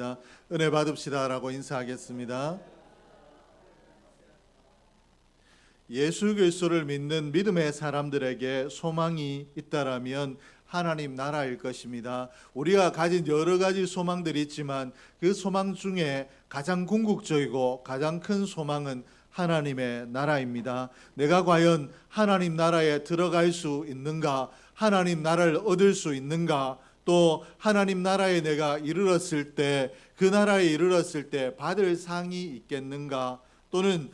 기도하겠습니다. 은혜 받읍시다라고 인사하겠습니다. 예수 그리스도를 믿는 믿음의 사람들에게 소망이 있다라면 하나님 나라일 것입니다. 우리가 가진 여러 가지 소망들이 있지만 그 소망 중에 가장 궁극적이고 가장 큰 소망은 하나님의 나라입니다. 내가 과연 하나님 나라에 들어갈 수 있는가? 하나님 나라를 얻을 수 있는가? 또 하나님 나라에 내가 이르렀을 때, 그 나라에 이르렀을 때 받을 상이 있겠는가? 또는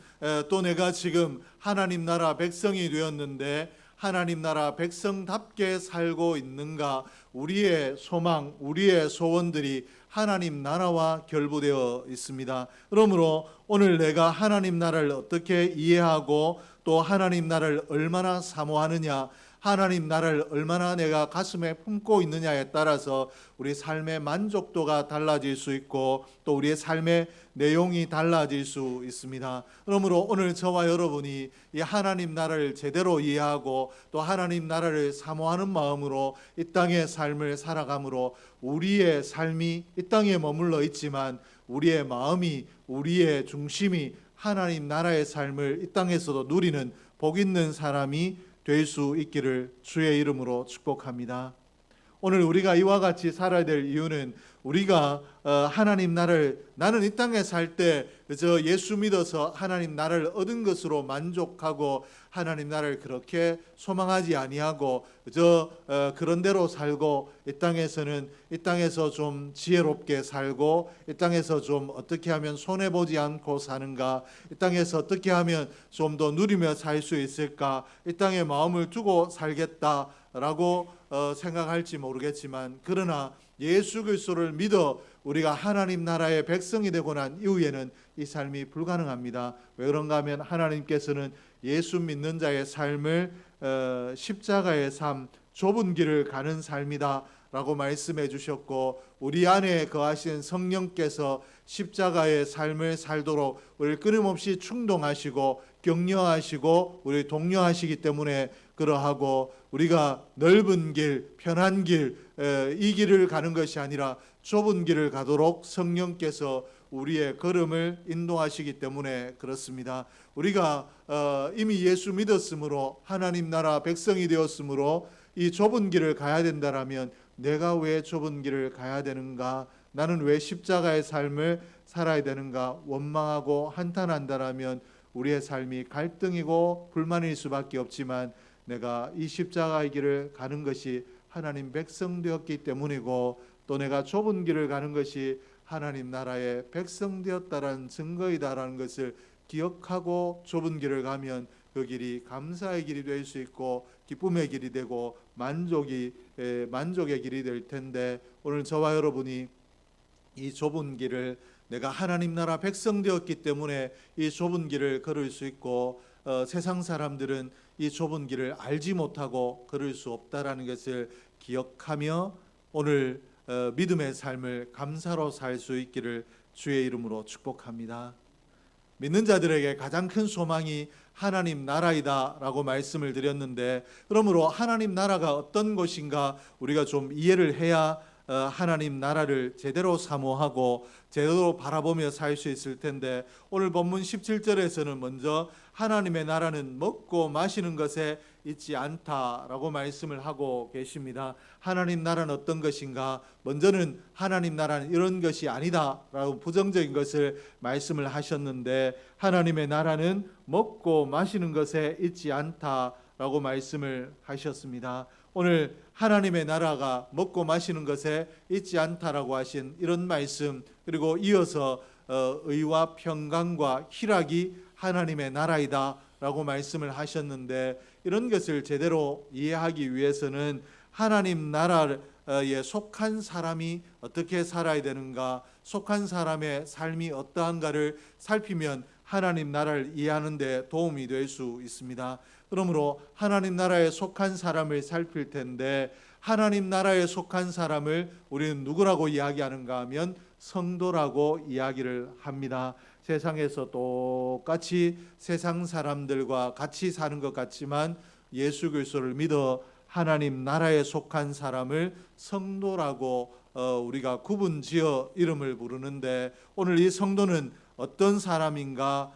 또 내가 지금 하나님 나라 백성이 되었는데 하나님 나라 백성답게 살고 있는가? 우리의 소망, 우리의 소원들이 하나님 나라와 결부되어 있습니다. 그러므로 오늘 내가 하나님 나라를 어떻게 이해하고 또 하나님 나라를 얼마나 사모하느냐, 하나님 나라를 얼마나 내가 가슴에 품고 있느냐에 따라서 우리 삶의 만족도가 달라질 수 있고 또 우리의 삶의 내용이 달라질 수 있습니다. 그러므로 오늘 저와 여러분이 이 하나님 나라를 제대로 이해하고 또 하나님 나라를 사모하는 마음으로 이 땅의 삶을 살아감으로 우리의 삶이 이 땅에 머물러 있지만 우리의 마음이, 우리의 중심이 하나님 나라의 삶을 이 땅에서도 누리는 복 있는 사람이 될 수 있기를 주의 이름으로 축복합니다. 오늘 우리가 이와 같이 살아야 될 이유는 우리가 하나님 나라를, 나는 이 땅에 살 때 그저 예수 믿어서 하나님 나라를 얻은 것으로 만족하고 하나님 나라를 그렇게 소망하지 아니하고 그저 그런 대로 살고 이 땅에서 좀 지혜롭게 살고 이 땅에서 좀 어떻게 하면 손해보지 않고 사는가, 이 땅에서 어떻게 하면 좀 더 누리며 살 수 있을까, 이 땅에 마음을 두고 살겠다라고 생각할지 모르겠지만, 그러나 예수 그리스도를 믿어 우리가 하나님 나라의 백성이 되고 난 이후에는 이 삶이 불가능합니다. 왜 그런가 하면 하나님께서는 예수 믿는 자의 삶을 십자가의 삶, 좁은 길을 가는 삶이다 라고 말씀해 주셨고, 우리 안에 거하신 성령께서 십자가의 삶을 살도록 우리를 끊임없이 충동하시고 격려하시고 우리를 독려하시기 때문에 그러하고, 우리가 넓은 길, 편한 길, 이 길을 가는 것이 아니라 좁은 길을 가도록 성령께서 우리의 걸음을 인도하시기 때문에 그렇습니다. 우리가 이미 예수 믿었으므로 하나님 나라 백성이 되었으므로 이 좁은 길을 가야 된다라면 내가 왜 좁은 길을 가야 되는가? 나는 왜 십자가의 삶을 살아야 되는가? 원망하고 한탄한다라면 우리의 삶이 갈등이고 불만일 수밖에 없지만, 내가 이 십자가의 길을 가는 것이 하나님 백성 되었기 때문이고 또 내가 좁은 길을 가는 것이 하나님 나라의 백성 되었다라는 증거이다라는 것을 기억하고 좁은 길을 가면 그 길이 감사의 길이 될 수 있고 기쁨의 길이 되고 만족의 길이 될 텐데, 오늘 저와 여러분이 이 좁은 길을, 내가 하나님 나라 백성 되었기 때문에 이 좁은 길을 걸을 수 있고 세상 사람들은 이 좁은 길을 알지 못하고 걸을 수 없다라는 것을 기억하며 오늘 믿음의 삶을 감사로 살 수 있기를 주의 이름으로 축복합니다. 믿는 자들에게 가장 큰 소망이 하나님 나라이다 라고 말씀을 드렸는데, 그러므로 하나님 나라가 어떤 것인가 우리가 좀 이해를 해야 하나님 나라를 제대로 사모하고 제대로 바라보며 살 수 있을 텐데, 오늘 본문 17절에서는 먼저 하나님의 나라는 먹고 마시는 것에 있지 않다라고 말씀을 하고 계십니다. 하나님 나라는 어떤 것인가? 먼저는 하나님 나라는 이런 것이 아니다라고 부정적인 것을 말씀을 하셨는데, 하나님의 나라는 먹고 마시는 것에 있지 않다라고 말씀을 하셨습니다. 오늘 하나님의 나라가 먹고 마시는 것에 있지 않다라고 하신 이런 말씀, 그리고 이어서 의와 평강과 희락이 하나님의 나라이다 라고 말씀을 하셨는데, 이런 것을 제대로 이해하기 위해서는 하나님 나라에 속한 사람이 어떻게 살아야 되는가, 속한 사람의 삶이 어떠한가를 살피면 하나님 나라를 이해하는 데 도움이 될 수 있습니다. 그러므로 하나님 나라에 속한 사람을 살필 텐데, 하나님 나라에 속한 사람을 우리는 누구라고 이야기하는가 하면 성도라고 이야기를 합니다. 세상에서 똑같이 세상 사람들과 같이 사는 것 같지만 예수 그리스도를 믿어 하나님 나라에 속한 사람을 성도라고 우리가 구분지어 이름을 부르는데, 오늘 이 성도는 어떤 사람인가?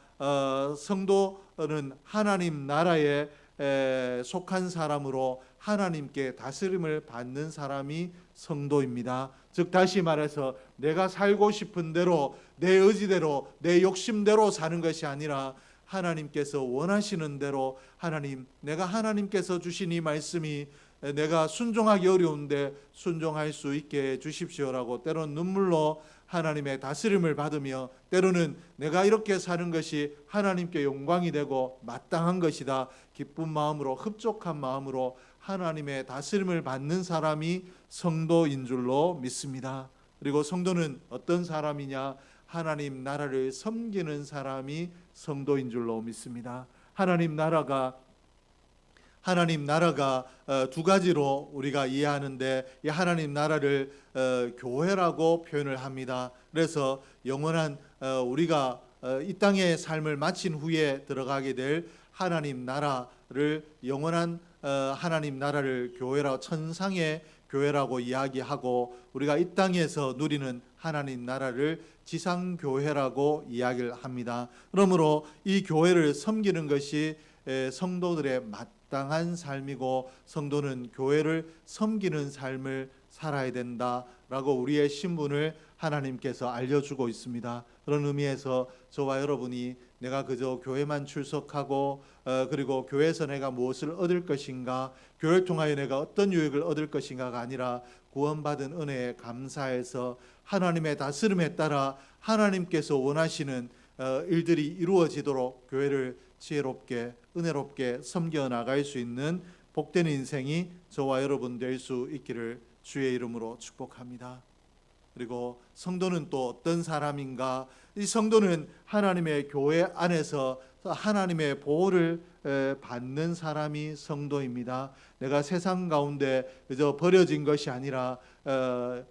성도는 하나님 나라에 속한 사람으로 하나님께 다스림을 받는 사람이 성도입니다. 즉 다시 말해서 내가 살고 싶은 대로, 내 의지대로, 내 욕심대로 사는 것이 아니라 하나님께서 원하시는 대로, 하나님, 내가 하나님께서 주신 이 말씀이 내가 순종하기 어려운데 순종할 수 있게 해주십시오라고 때로는 눈물로 하나님의 다스림을 받으며, 때로는 내가 이렇게 사는 것이 하나님께 영광이 되고 마땅한 것이다, 기쁜 마음으로, 흡족한 마음으로 하나님의 다스림을 받는 사람이 성도인 줄로 믿습니다. 그리고 성도는 어떤 사람이냐? 하나님 나라를 섬기는 사람이 성도인 줄로 믿습니다. 하나님 나라가 두 가지로 우리가 이해하는데, 이 하나님 나라를 교회라고 표현을 합니다. 그래서 영원한 우리가 이 땅의 삶을 마친 후에 들어가게 될 하나님 나라를, 영원한 하나님 나라를 교회라고, 천상의 교회라고 이야기하고, 우리가 이 땅에서 누리는 하나님 나라를 지상교회라고 이야기를 합니다. 그러므로 이 교회를 섬기는 것이 성도들의 마땅한 삶이고, 성도는 교회를 섬기는 삶을 살아야 된다라고 우리의 신분을 하나님께서 알려주고 있습니다. 그런 의미에서 저와 여러분이 내가 그저 교회만 출석하고 그리고 교회에서 내가 무엇을 얻을 것인가, 교회를 통하여 내가 어떤 유익을 얻을 것인가가 아니라, 구원받은 은혜에 감사해서 하나님의 다스림에 따라 하나님께서 원하시는 일들이 이루어지도록 교회를 지혜롭게, 은혜롭게 섬겨 나갈 수 있는 복된 인생이 저와 여러분 될 수 있기를 주의 이름으로 축복합니다. 그리고 성도는 또 어떤 사람인가? 이 성도는 하나님의 교회 안에서 하나님의 보호를 받는 사람이 성도입니다. 내가 세상 가운데 그저 버려진 것이 아니라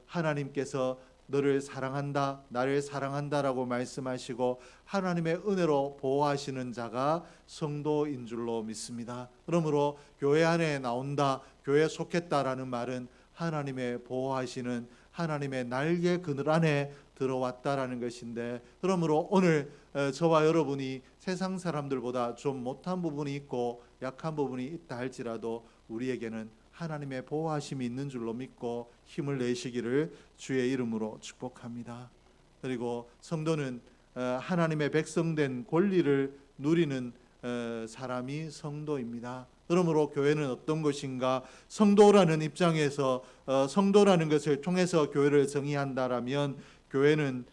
하나님께서 너를 사랑한다, 나를 사랑한다라고 말씀하시고 하나님의 은혜로 보호하시는 자가 성도인 줄로 믿습니다. 그러므로 교회 안에 나온다, 교회에 속했다라는 말은 하나님의 보호하시는, 하나님의 날개 그늘 안에 들어왔다라는 것인데, 그러므로 오늘 저와 여러분이 세상 사람들보다 좀 못한 부분이 있고 약한 부분이 있다 할지라도 우리에게는 하나님의 보호하심이 있는 줄로 믿고 힘을 내시기를 주의 이름으로 축복합니다. 그리고 성도는 하나님의 백성된 권리를 누리는 사람이 성도입니다. 그러므로 교회는 어떤 것인가? 성도라는 입장에서 성도라는 것을 통해서 교회를 정의한다라면, 교회는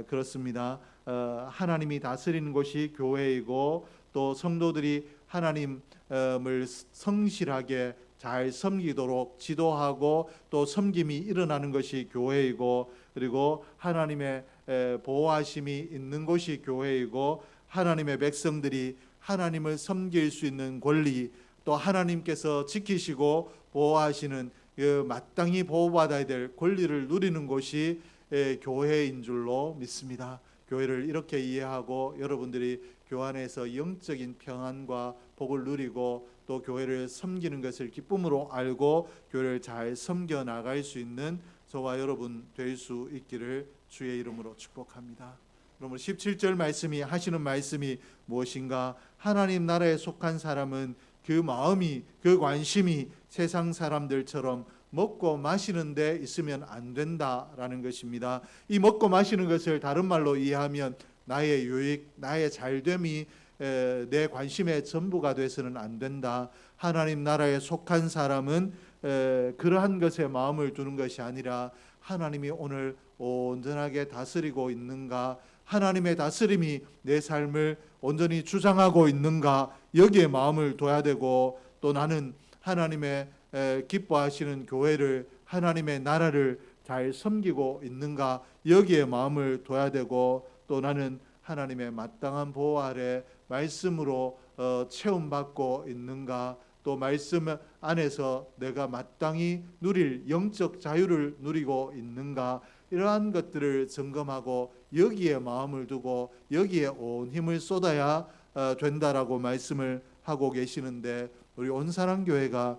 그렇습니다. 하나님이 다스리는 곳이 교회이고, 또 성도들이 하나님을 성실하게 잘 섬기도록 지도하고 또 섬김이 일어나는 것이 교회이고, 그리고 하나님의 보호하심이 있는 곳이 교회이고, 하나님의 백성들이 하나님을 섬길 수 있는 권리, 또 하나님께서 지키시고 보호하시는 마땅히 보호받아야 될 권리를 누리는 곳이 교회인 줄로 믿습니다. 교회를 이렇게 이해하고 여러분들이 교회 안에서 영적인 평안과 복을 누리고 또 교회를 섬기는 것을 기쁨으로 알고 교회를 잘 섬겨 나갈 수 있는 저와 여러분 될 수 있기를 주의 이름으로 축복합니다. 그러므로 17절 말씀이 하시는 말씀이 무엇인가? 하나님 나라에 속한 사람은 그 마음이, 그 관심이 세상 사람들처럼 먹고 마시는 데 있으면 안 된다라는 것입니다. 이 먹고 마시는 것을 다른 말로 이해하면 나의 유익, 나의 잘됨이 내 관심의 전부가 돼서는 안 된다. 하나님 나라에 속한 사람은 그러한 것에 마음을 두는 것이 아니라 하나님이 오늘 온전하게 다스리고 있는가, 하나님의 다스림이 내 삶을 온전히 주장하고 있는가, 여기에 마음을 둬야 되고, 또 나는 하나님의 기뻐하시는 교회를, 하나님의 나라를 잘 섬기고 있는가, 여기에 마음을 둬야 되고, 또 나는 하나님의 마땅한 보호 아래 말씀으로 체험받고 있는가, 또 말씀 안에서 내가 마땅히 누릴 영적 자유를 누리고 있는가, 이러한 것들을 점검하고 여기에 마음을 두고 여기에 온 힘을 쏟아야 된다라고 말씀을 하고 계시는데, 우리 온사랑교회가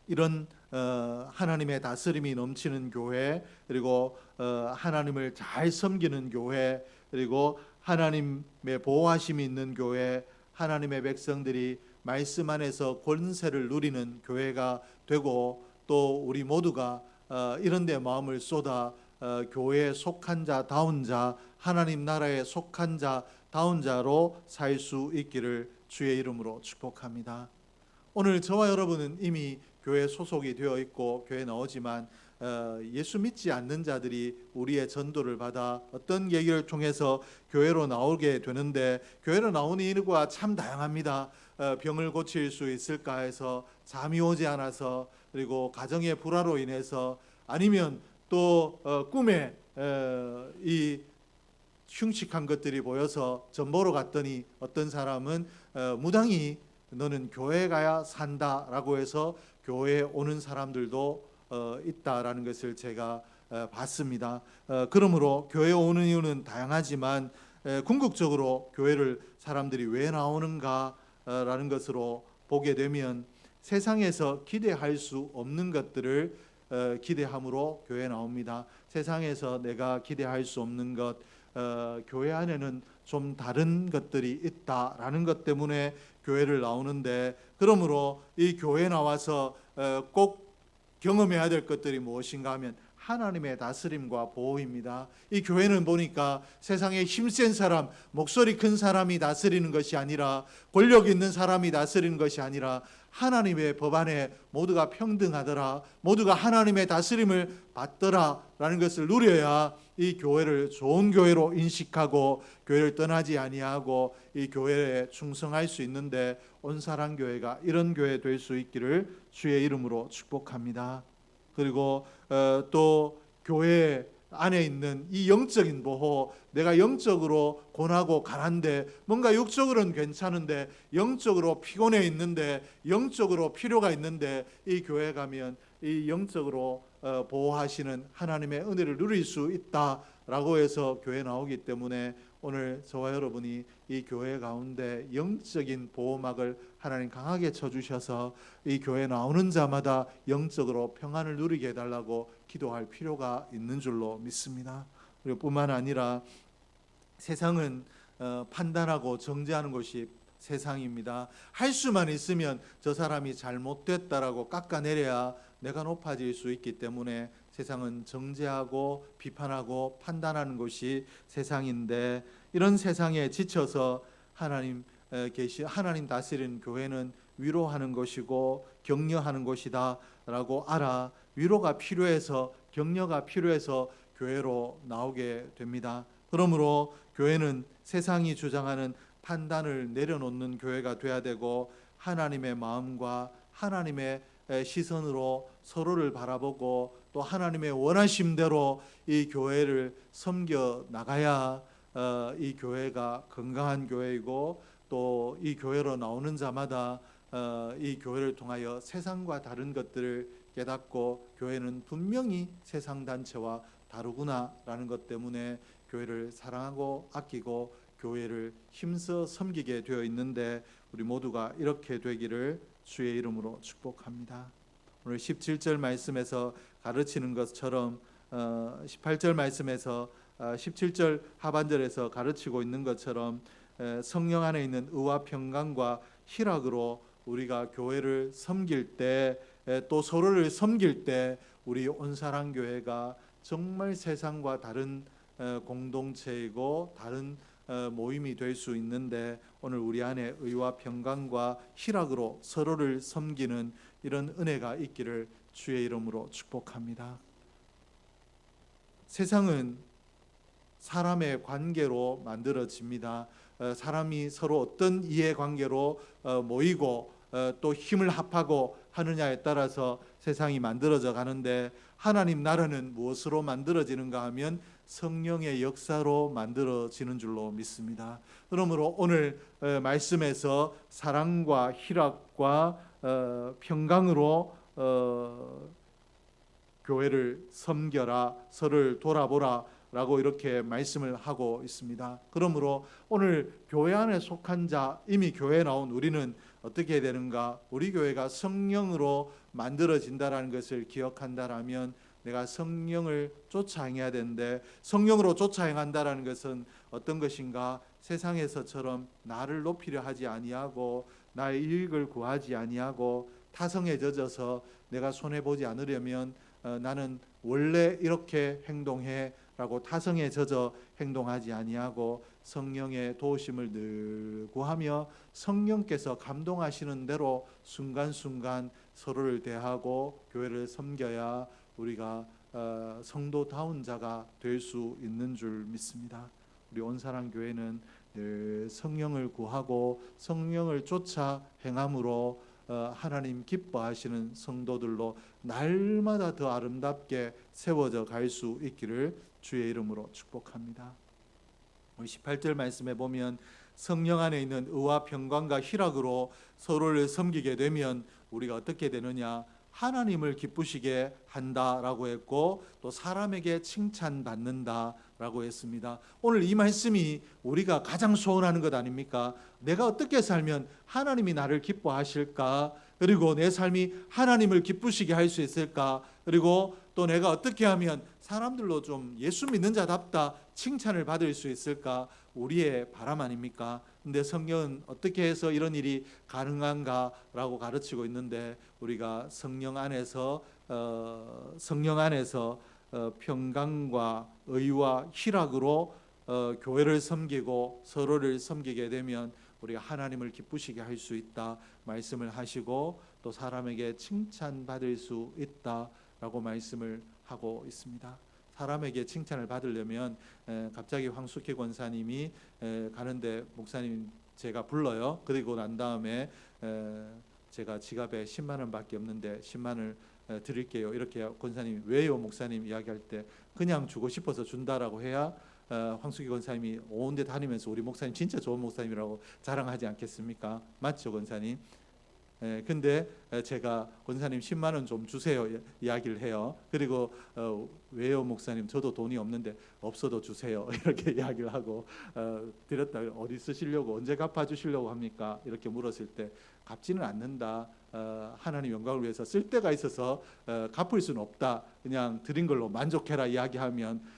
이런 하나님의 다스림이 넘치는 교회, 그리고 하나님을 잘 섬기는 교회, 그리고 하나님의 보호하심이 있는 교회, 하나님의 백성들이 말씀 안에서 권세를 누리는 교회가 되고, 또 우리 모두가 이런 데 마음을 쏟아 교회에 속한 자 다운 자, 하나님 나라에 속한 자 다운 자로 살 수 있기를 주의 이름으로 축복합니다. 오늘 저와 여러분은 이미 교회 소속이 되어 있고 교회 나오지만 예수 믿지 않는 자들이 우리의 전도를 받아 어떤 계기를 통해서 교회로 나오게 되는데, 교회로 나오는 이유가 참 다양합니다. 병을 고칠 수 있을까 해서, 잠이 오지 않아서, 그리고 가정의 불화로 인해서, 아니면 또 꿈에 이 흉측한 것들이 보여서 전 보러 갔더니 어떤 사람은 무당이 너는 교회 가야 산다라고 해서 교회에 오는 사람들도 있다라는 것을 제가 봤습니다. 그러므로 교회에 오는 이유는 다양하지만 궁극적으로 교회를 사람들이 왜 나오는가라는 것으로 보게 되면, 세상에서 기대할 수 없는 것들을 기대함으로 교회에 나옵니다. 세상에서 내가 기대할 수 없는 것, 교회 안에는 좀 다른 것들이 있다라는 것 때문에 교회를 나오는데, 그러므로 이 교회에 나와서 꼭 경험해야 될 것들이 무엇인가 하면 하나님의 다스림과 보호입니다. 이 교회는 보니까 세상에 힘센 사람, 목소리 큰 사람이 다스리는 것이 아니라, 권력 있는 사람이 다스리는 것이 아니라, 하나님의 법 안에 모두가 평등하더라, 모두가 하나님의 다스림을 받더라 라는 것을 누려야 이 교회를 좋은 교회로 인식하고 교회를 떠나지 아니하고 이 교회에 충성할 수 있는데, 온사랑교회가 이런 교회 될 수 있기를 주의 이름으로 축복합니다. 그리고 또 교회 안에 있는 이 영적인 보호, 내가 영적으로 고나고 가난데, 뭔가 육적으로는 괜찮은데 영적으로 피곤해 있는데, 영적으로 필요가 있는데, 이 교회 가면 이 영적으로 보호하시는 하나님의 은혜를 누릴 수 있다라고 해서 교회 나오기 때문에, 오늘 저와 여러분이 이 교회 가운데 영적인 보호막을 하나님 강하게 쳐주셔서 이 교회 나오는 자마다 영적으로 평안을 누리게 해달라고 기도할 필요가 있는 줄로 믿습니다. 그리고 뿐만 아니라 세상은 판단하고 정죄하는 것이 세상입니다. 할 수만 있으면 저 사람이 잘못됐다라고 깎아내려야 내가 높아질 수 있기 때문에 세상은 정죄하고 비판하고 판단하는 것이 세상인데, 이런 세상에 지쳐서 하나님 다스리는 교회는 위로하는 것이고 격려하는 것이다라고 알아 위로가 필요해서, 격려가 필요해서 교회로 나오게 됩니다. 그러므로 교회는 세상이 주장하는 판단을 내려놓는 교회가 돼야 되고, 하나님의 마음과 하나님의 시선으로 서로를 바라보고 또 하나님의 원하심대로 이 교회를 섬겨 나가야 이 교회가 건강한 교회이고, 또 이 교회로 나오는 자마다 이 교회를 통하여 세상과 다른 것들을 깨닫고, 교회는 분명히 세상 단체와 다르구나라는 것 때문에 교회를 사랑하고 아끼고 교회를 힘써 섬기게 되어 있는데, 우리 모두가 이렇게 되기를 주의 이름으로 축복합니다. 오늘 17절 말씀에서 가르치는 것처럼 18절 말씀에서 17절 하반절에서 가르치고 있는 것처럼 성령 안에 있는 의와 평강과 희락으로 우리가 교회를 섬길 때, 또 서로를 섬길 때 우리 온사랑교회가 정말 세상과 다른 공동체이고 다른 모임이 될 수 있는데, 오늘 우리 안에 의와 평강과 희락으로 서로를 섬기는 이런 은혜가 있기를 주의 이름으로 축복합니다. 세상은 사람의 관계로 만들어집니다. 사람이 서로 어떤 이해관계로 모이고 또 힘을 합하고 하느냐에 따라서 세상이 만들어져 가는데, 하나님 나라는 무엇으로 만들어지는가 하면 성령의 역사로 만들어지는 줄로 믿습니다. 그러므로 오늘 말씀에서 사랑과 희락과 평강으로 교회를 섬겨라, 서로를 돌아보라 라고 이렇게 말씀을 하고 있습니다. 그러므로 오늘 교회 안에 속한 자, 이미 교회에 나온 우리는 어떻게 해야 되는가? 우리 교회가 성령으로 만들어진다라는 것을 기억한다라면 내가 성령을 쫓아 행해야 되는데, 성령으로 쫓아 행한다라는 것은 어떤 것인가? 세상에서처럼 나를 높이려 하지 아니하고 나의 이익을 구하지 아니하고 타성에 젖어서 내가 손해보지 않으려면 나는 원래 이렇게 행동해 라고 타성에 젖어 행동하지 아니하고 성령의 도우심을 늘 구하며 성령께서 감동하시는 대로 순간순간 서로를 대하고 교회를 섬겨야 우리가 성도다운 자가 될 수 있는 줄 믿습니다. 우리 온사랑교회는 늘 성령을 구하고 성령을 쫓아 행함으로 하나님 기뻐하시는 성도들로 날마다 더 아름답게 세워져 갈 수 있기를 주의 이름으로 축복합니다. 우리 18절 말씀에 보면 성령 안에 있는 의와 평강과 희락으로 서로를 섬기게 되면 우리가 어떻게 되느냐? 하나님을 기쁘시게 한다라고 했고 또 사람에게 칭찬받는다라고 했습니다. 오늘 이 말씀이 우리가 가장 소원하는 것 아닙니까? 내가 어떻게 살면 하나님이 나를 기뻐하실까? 그리고 내 삶이 하나님을 기쁘시게 할 수 있을까? 그리고 또 내가 어떻게 하면 사람들로 좀 예수 믿는 자답다 칭찬을 받을 수 있을까? 우리의 바람 아닙니까? 근데 성경은 어떻게 해서 이런 일이 가능한가라고 가르치고 있는데, 우리가 성령 안에서 평강과 의와 희락으로 교회를 섬기고 서로를 섬기게 되면 우리가 하나님을 기쁘시게 할 수 있다 말씀을 하시고, 또 사람에게 칭찬받을 수 있다라고 말씀을 하고 있습니다. 사람에게 칭찬을 받으려면 갑자기 황숙희 권사님이 가는데 목사님 제가 불러요. 그리고 난 다음에 제가 지갑에 10만 원밖에 없는데 10만 원을 드릴게요. 이렇게 권사님이 왜요 목사님 이야기할 때 그냥 주고 싶어서 준다라고 해야 황숙희 권사님이 온 데 다니면서 우리 목사님 진짜 좋은 목사님이라고 자랑하지 않겠습니까? 맞죠 권사님? 근데 제가 권사님 10만 원 좀 주세요 이야기를 해요. 그리고 왜요 목사님 저도 돈이 없는데 없어도 주세요 이렇게 이야기를 하고 드렸다. 어디 쓰시려고 언제 갚아주시려고 합니까? 이렇게 물었을 때 갚지는 않는다. 하나님 영광을 위해서 쓸 데가 있어서 갚을 수는 없다. 그냥 드린 걸로 만족해라 이야기하면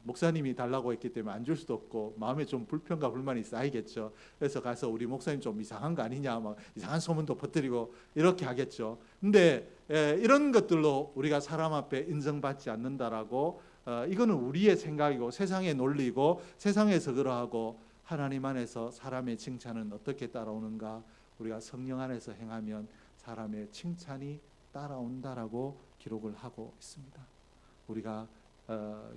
목사님이 달라고 했기 때문에 안 줄 수도 없고 마음에 좀 불평과 불만이 쌓이겠죠. 그래서 가서 우리 목사님 좀 이상한 거 아니냐 막 이상한 소문도 퍼뜨리고 이렇게 하겠죠. 근데 이런 것들로 우리가 사람 앞에 인정받지 않는다라고 이거는 우리의 생각이고 세상의 논리고 세상에서 그러하고 하나님 안에서 사람의 칭찬은 어떻게 따라오는가? 우리가 성령 안에서 행하면 사람의 칭찬이 따라온다라고 기록을 하고 있습니다. 우리가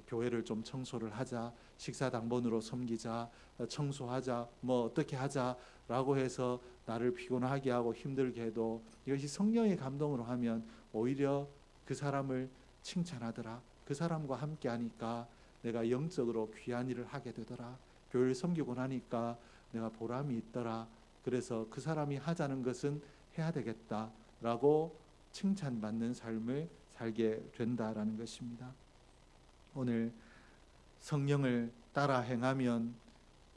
교회를 좀 청소를 하자, 식사당번으로 섬기자, 청소하자, 뭐 어떻게 하자라고 해서 나를 피곤하게 하고 힘들게 해도 이것이 성령의 감동으로 하면 오히려 그 사람을 칭찬하더라. 그 사람과 함께 하니까 내가 영적으로 귀한 일을 하게 되더라. 교회를 섬기고 나니까 내가 보람이 있더라. 그래서 그 사람이 하자는 것은 해야 되겠다라고 칭찬받는 삶을 살게 된다라는 것입니다. 오늘 성령을 따라 행하면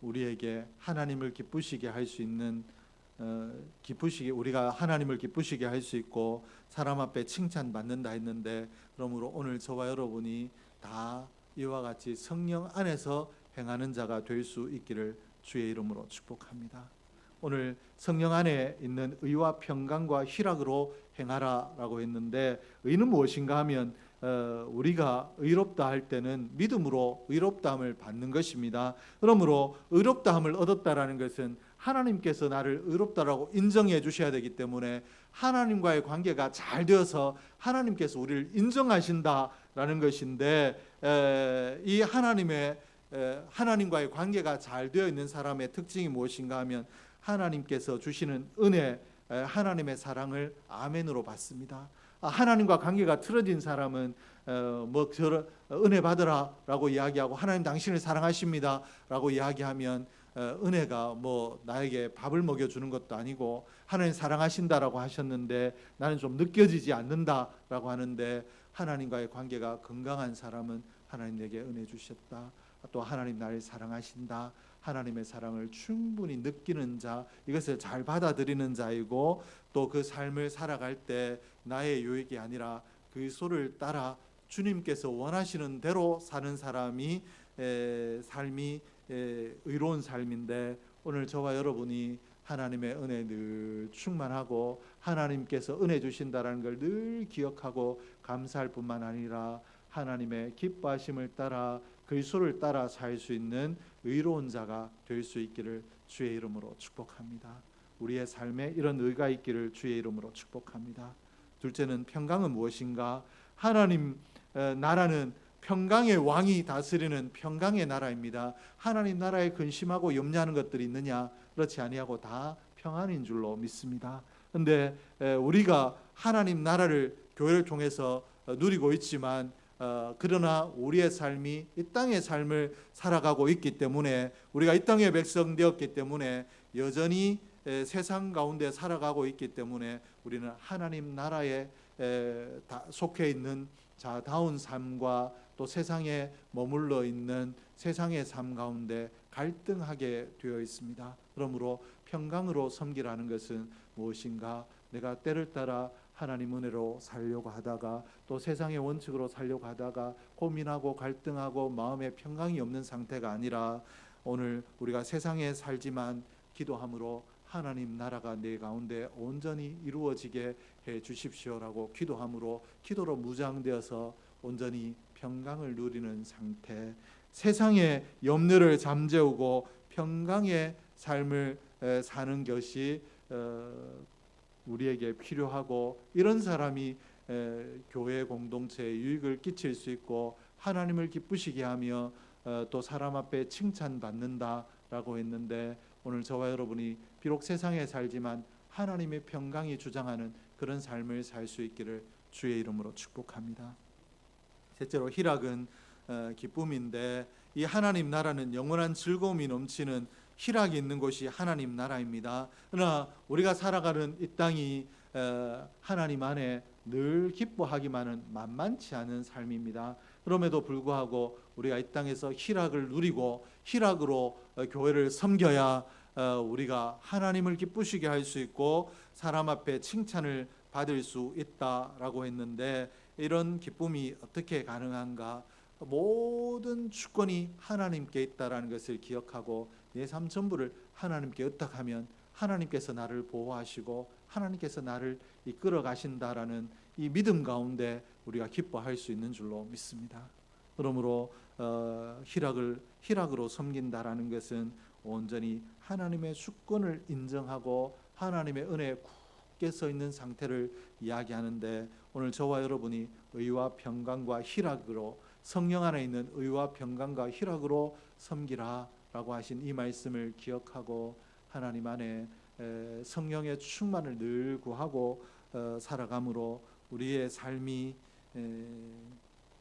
우리에게 하나님을 기쁘시게 할 수 있는 우리가 하나님을 기쁘시게 할 수 있고 사람 앞에 칭찬받는다 했는데, 그러므로 오늘 저와 여러분이 다 이와 같이 성령 안에서 행하는 자가 될 수 있기를 주의 이름으로 축복합니다. 오늘 성령 안에 있는 의와 평강과 희락으로 행하라라고 했는데, 의는 무엇인가 하면 우리가 의롭다 할 때는 믿음으로 의롭다함을 받는 것입니다. 그러므로 의롭다함을 얻었다라는 것은 하나님께서 나를 의롭다라고 인정해 주셔야 되기 때문에 하나님과의 관계가 잘 되어서 하나님께서 우리를 인정하신다라는 것인데, 이 하나님과의 관계가 잘 되어 있는 사람의 특징이 무엇인가 하면 하나님께서 주시는 은혜, 하나님의 사랑을 아멘으로 받습니다. 하나님과 관계가 틀어진 사람은 은혜 받으라라고 이야기하고 하나님 당신을 사랑하십니다라고 이야기하면 은혜가 나에게 밥을 먹여주는 것도 아니고 하나님 사랑하신다라고 하셨는데 나는 좀 느껴지지 않는다라고 하는데, 하나님과의 관계가 건강한 사람은 하나님 내게 은혜 주셨다. 또 하나님 나를 사랑하신다. 하나님의 사랑을 충분히 느끼는 자, 이것을 잘 받아들이는 자이고, 또 그 삶을 살아갈 때 나의 유익이 아니라 그리스도를 따라 주님께서 원하시는 대로 사는 삶이 의로운 삶인데, 오늘 저와 여러분이 하나님의 은혜 늘 충만하고 하나님께서 은혜 주신다라는 걸 늘 기억하고 감사할 뿐만 아니라 하나님의 기뻐하심을 따라 그리스도를 따라 살 수 있는 의로운 자가 될 수 있기를 주의 이름으로 축복합니다. 우리의 삶에 이런 의가 있기를 주의 이름으로 축복합니다. 둘째는 평강은 무엇인가? 하나님 나라는 평강의 왕이 다스리는 평강의 나라입니다. 하나님 나라에 근심하고 염려하는 것들이 있느냐? 그렇지 아니하고 다 평안인 줄로 믿습니다. 그런데 우리가 하나님 나라를 교회를 통해서 누리고 있지만 그러나 우리의 삶이 이 땅의 삶을 살아가고 있기 때문에, 우리가 이 땅의 백성 되었기 때문에, 여전히 세상 가운데 살아가고 있기 때문에 우리는 하나님 나라에 속해 있는 자다운 삶과 또 세상에 머물러 있는 세상의 삶 가운데 갈등하게 되어 있습니다. 그러므로 평강으로 섬기라는 것은 무엇인가? 내가 때를 따라 하나님 은혜로 살려고 하다가 또 세상의 원칙으로 살려고 하다가 고민하고 갈등하고 마음에 평강이 없는 상태가 아니라, 오늘 우리가 세상에 살지만 기도함으로 하나님 나라가 내 가운데 온전히 이루어지게 해 주십시오라고 기도함으로, 기도로 무장되어서 온전히 평강을 누리는 상태, 세상의 염려를 잠재우고 평강의 삶을 사는 것이 우리에게 필요하고, 이런 사람이 교회 공동체에 유익을 끼칠 수 있고 하나님을 기쁘시게 하며 또 사람 앞에 칭찬받는다라고 했는데, 오늘 저와 여러분이 비록 세상에 살지만 하나님의 평강이 주장하는 그런 삶을 살 수 있기를 주의 이름으로 축복합니다. 셋째로 희락은 기쁨인데, 이 하나님 나라는 영원한 즐거움이 넘치는 희락이 있는 곳이 하나님 나라입니다. 그러나 우리가 살아가는 이 땅이 하나님 안에 늘 기뻐하기만은 만만치 않은 삶입니다. 그럼에도 불구하고 우리가 이 땅에서 희락을 누리고 희락으로 교회를 섬겨야 우리가 하나님을 기쁘시게 할 수 있고 사람 앞에 칭찬을 받을 수 있다라고 했는데, 이런 기쁨이 어떻게 가능한가? 모든 주권이 하나님께 있다라는 것을 기억하고 내 삶 전부를 하나님께 의탁하면 하나님께서 나를 보호하시고 하나님께서 나를 이끌어 가신다라는 이 믿음 가운데 우리가 기뻐할 수 있는 줄로 믿습니다. 그러므로 희락으로 섬긴다라는 것은 온전히 하나님의 주권을 인정하고 하나님의 은혜에 굳게 서 있는 상태를 이야기하는데, 오늘 저와 여러분이 의와 평강과 희락으로, 성령 안에 있는 의와 평강과 희락으로 섬기라라고 하신 이 말씀을 기억하고 하나님 안에 성령의 충만을 늘 구하고 살아감으로 우리의 삶이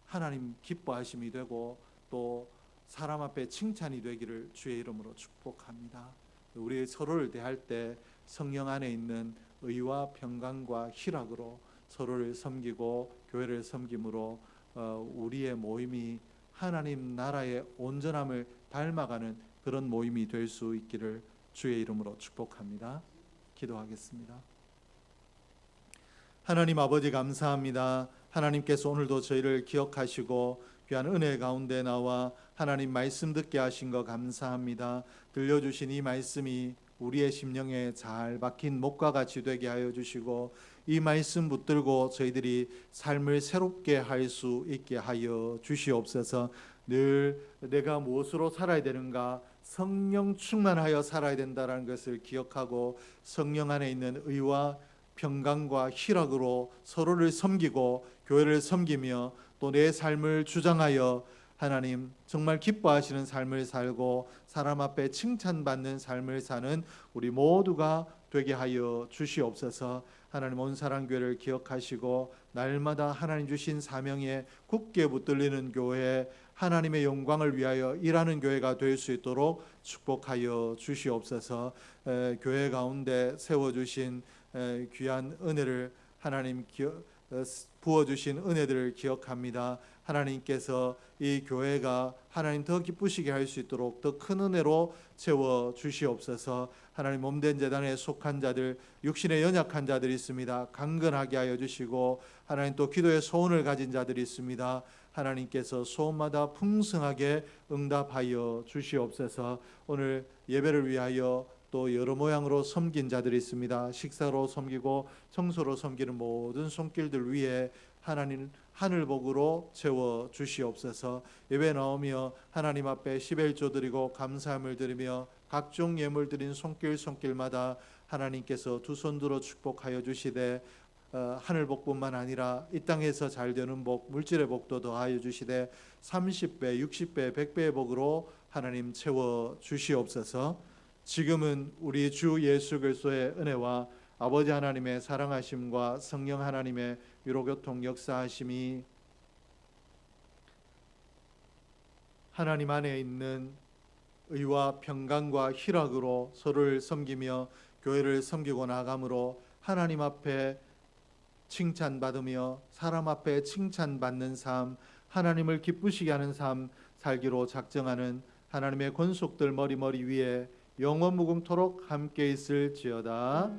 하나님 기뻐하심이 되고 또 사람 앞에 칭찬이 되기를 주의 이름으로 축복합니다. 우리 서로를 대할 때 성령 안에 있는 의와 평강과 희락으로 서로를 섬기고 교회를 섬김으로 우리의 모임이 하나님 나라의 온전함을 닮아가는 그런 모임이 될 수 있기를 주의 이름으로 축복합니다. 기도하겠습니다. 하나님 아버지 감사합니다. 하나님께서 오늘도 저희를 기억하시고 귀한 은혜 가운데 나와 하나님 말씀 듣게 하신 것 감사합니다. 들려주신 이 말씀이 우리의 심령에 잘 박힌 목과 같이 되게 하여 주시고 이 말씀 붙들고 저희들이 삶을 새롭게 할 수 있게 하여 주시옵소서. 늘 내가 무엇으로 살아야 되는가, 성령 충만하여 살아야 된다는 것을 기억하고 성령 안에 있는 의와 평강과 희락으로 서로를 섬기고 교회를 섬기며 또 내 삶을 주장하여 하나님 정말 기뻐하시는 삶을 살고 사람 앞에 칭찬받는 삶을 사는 우리 모두가 되게 하여 주시옵소서. 하나님 온사랑교회를 기억하시고 날마다 하나님 주신 사명에 굳게 붙들리는 교회, 하나님의 영광을 위하여 일하는 교회가 될 수 있도록 축복하여 주시옵소서. 교회 가운데 세워주신 귀한 은혜를 하나님 부어주신 은혜들을 기억합니다. 하나님께서 이 교회가 하나님 더 기쁘시게 할 수 있도록 더 큰 은혜로 채워 주시옵소서. 하나님 몸된 제단에 속한 자들, 육신에 연약한 자들이 있습니다. 강건하게 하여 주시고, 하나님 또 기도의 소원을 가진 자들이 있습니다. 하나님께서 소원마다 풍성하게 응답하여 주시옵소서. 오늘 예배를 위하여 또 여러 모양으로 섬긴 자들이 있습니다. 식사로 섬기고 청소로 섬기는 모든 손길들 위에 하나님 하늘복으로 채워 주시옵소서. 예배 나오며 하나님 앞에 11조 드리고 감사함을 드리며 각종 예물 드린 손길마다 하나님께서 두 손 들어 축복하여 주시되, 하늘복뿐만 아니라 이 땅에서 잘 되는 복, 물질의 복도 더하여 주시되 30배, 60배, 100배의 복으로 하나님 채워 주시옵소서. 지금은 우리 주 예수 그리스도의 은혜와 아버지 하나님의 사랑하심과 성령 하나님의 위로교통 역사하심이 하나님 안에 있는 의와 평강과 희락으로 서로를 섬기며 교회를 섬기고 나감으로 하나님 앞에 칭찬받으며 사람 앞에 칭찬받는 삶, 하나님을 기쁘시게 하는 삶 살기로 작정하는 하나님의 권속들 머리 위에 영원 무궁토록 함께 있을지어다.